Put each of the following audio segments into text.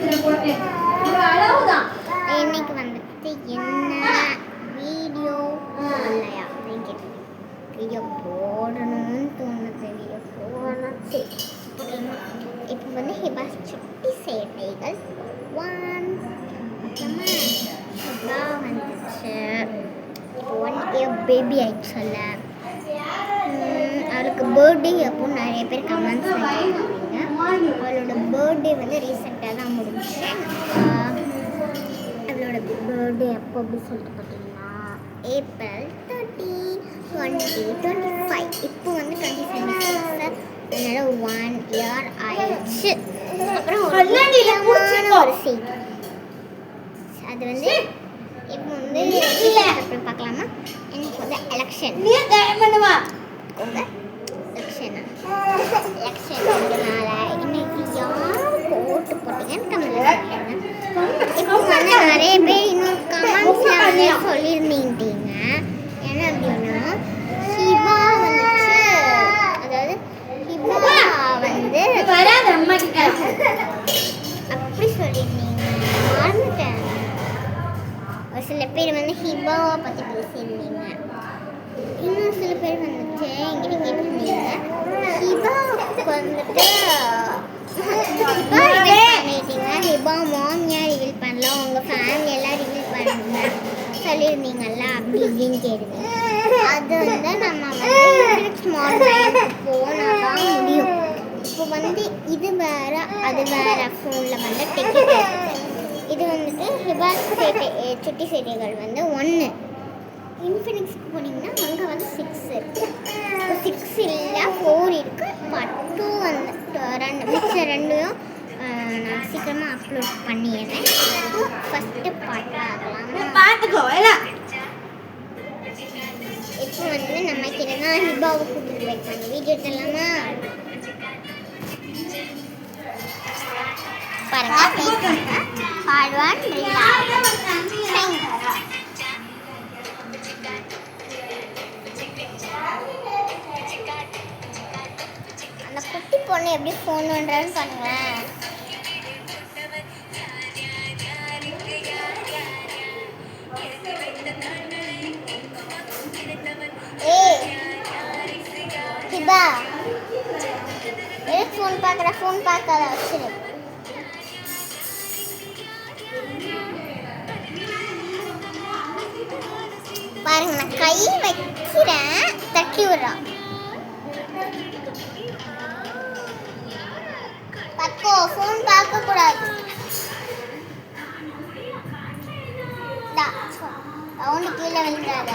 இன்னைக்கு வந்துட்டு என்ன வீடியோ இல்லையா அப்படின்னு கேட்டேன். வீடியோ போடணும்னு தோணுது. வீடியோ போடணும். சரி இப்போ வந்து ஹிபாஸ் சுட்டி சேட்டைகள் 1 அப்புறமா ஹிபா வந்துச்சு. இப்போ 1 year பேபி ஆயிடுச்சுல்ல, அவளுக்கு பர்த்டே அப்போ நிறைய பேர் கமெண்ட்ஸ் பண்ணியிருக்காங்க. அவளோட பர்த்டே வந்து ரீசெண்டாக தான் முடிஞ்சிச்சு. அவளோட பர்த்டே அப்போ அப்படி சொல்லிட்டு பார்த்தீங்கன்னா April 30, 2025. இப்போ வந்து 2026, அதனால 1 year ஆயிடுச்சு. அப்புறம் ஒரு செய்தி, அது வந்து இப்போ வந்து பார்க்கலாமா? எனக்கு வந்து எலெக்ஷன் இன்னைக்கு யார் ஓட்டு போட்டீங்கன்னு கமெண்ட் இப்போ வந்து நிறைய பேர் இன்னும் கமெண்ட்ஸ்ல சொல்லியிருந்தீங்க. என்ன அப்படின்னா ஹிபா வந்துச்சு, அதாவது ஹிபா வந்து அப்படி சொல்லியிருந்தீங்க, மறந்துட்டேன். ஒரு சில பேர் வந்து ஹிபாவை பற்றி பேசியிருந்தீங்க. இன்னும் சில பேர் வந்துட்டு எங்கிட்ட கேட்டிருந்தீங்க ஹிபாவுக்கு வந்துட்டு பண்ணிட்டீங்க, ஹிபா மாமியார் ரிவீல் பண்ணலாம், உங்கள் ஃபேமிலி எல்லாம் ரிவீல் பண்ணுங்க சொல்லியிருந்தீங்கல்ல அப்படி இப்படின்னு கேட்டுங்க. அது வந்து நம்ம வந்து ஸ்மால் மைண்டுக்கு போனால் தான் முடியும். இப்போ வந்து இது வேறு அது வேறு ஃபோனில் வந்து டெக்னிக். இது வந்துட்டு ஹிபாஸ் சுட்டி சேட்டைகள் வந்து 1. இன்ஃபினிக்ஸ்க்கு போனீங்கன்னா அங்கே வந்து 6 இருக்குது. 6 இல்லை 4 இருக்குது. பார்ட் 2 வந்து மிச்சம் 2யும் நான் சீக்கிரமாக அப்லோட் பண்ணிடுறேன். ஃபஸ்ட்டு பார்ட் ஆகலாம் பார்த்துக்கோ. இப்போ வந்து நம்ம கிட்டனா ஹிபாவை கூப்பிட்டு வெயிட் பண்ணி வீடியோ எடுத்துடலாமா? பாருங்க பார்ட் 1 அந்த குட்டி பொண்ணு எப்படி ஃபோன் பண்ணுறான்னு பாருங்களேன். ஏய் ஹிபா, எதுக்கு ஃபோன் பார்க்குற? ஃபோன் பார்க்காத வச்சிரு. பாருங்க நான் கை வைக்கிறேன், தட்டி விடுறான். பக்கோ ஃபோன் பார்க்க கூடாது. ரவுண்டு கீழே விழுந்தாத.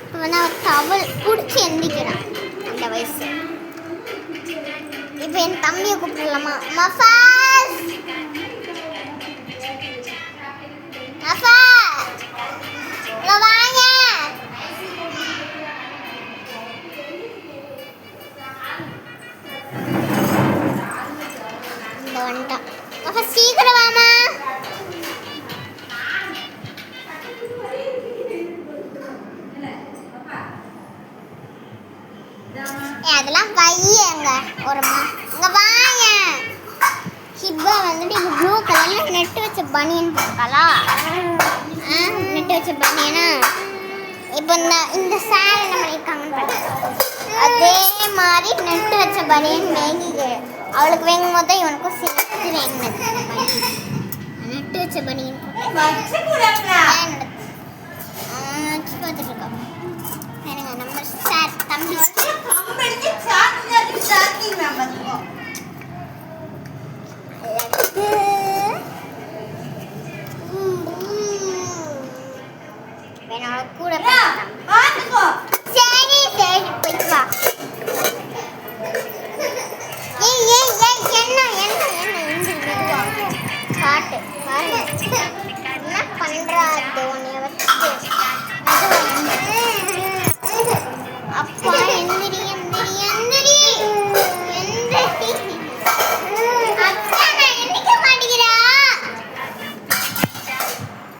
இப்போ வந்து அவன் டவல் பிடிச்சி எந்திக்கிறான் அந்த வயசு. இப்போ என் தம்பியை கூப்பிடலாமா? மஃபாஸ் மஃபாஸ் வாங்க. இந்த வந்துட்டான். மஃபாஸ் சீக்கிரம் வாமா. அதெல்லாம் வையங்க ஒருமா இங்க வாங்க. ஹிபா வந்துட்டு இப்போ ப்ளூ கலர்ல நெட் வச்ச பனியன் போட்டாளா? நெட் வச்ச பனியனா? இப்போ இந்த சாரி என்ன பண்ணியிருக்காங்கன்னு பாருங்க. அதே மாதிரி நெட் வச்ச பனியன் மேகிக்கு அவளுக்கு வேங்கும் போது இவனுக்கும் சேர்த்து வேங்கினது. நெட் வச்ச பனியன்